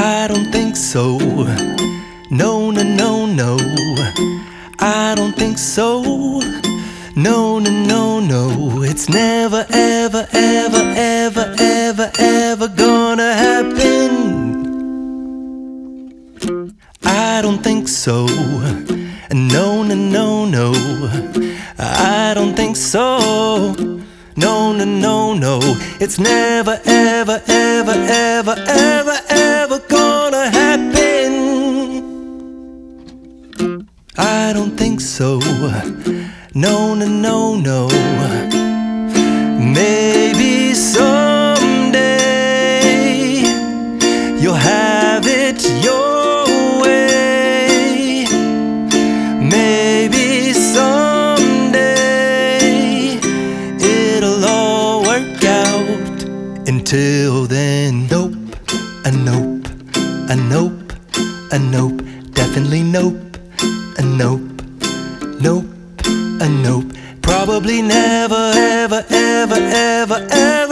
I don't think so. No, no, no, no. I don't think so. No, no, no, no. It's never, ever, ever, ever, ever, ever gonna happen. I don't think so. No, no, no, no. I don't think so. No, no, no, no. It's never, ever, ever, ever, ever, ever gonna happen. I don't think so. No, no, no, no. Maybe someday you'll have it your way. Maybe someday it'll all work out. Until then, nope, a nope, a nope, a nope, definitely nope, a nope, nope, a nope. Probably never, ever, ever, ever, ever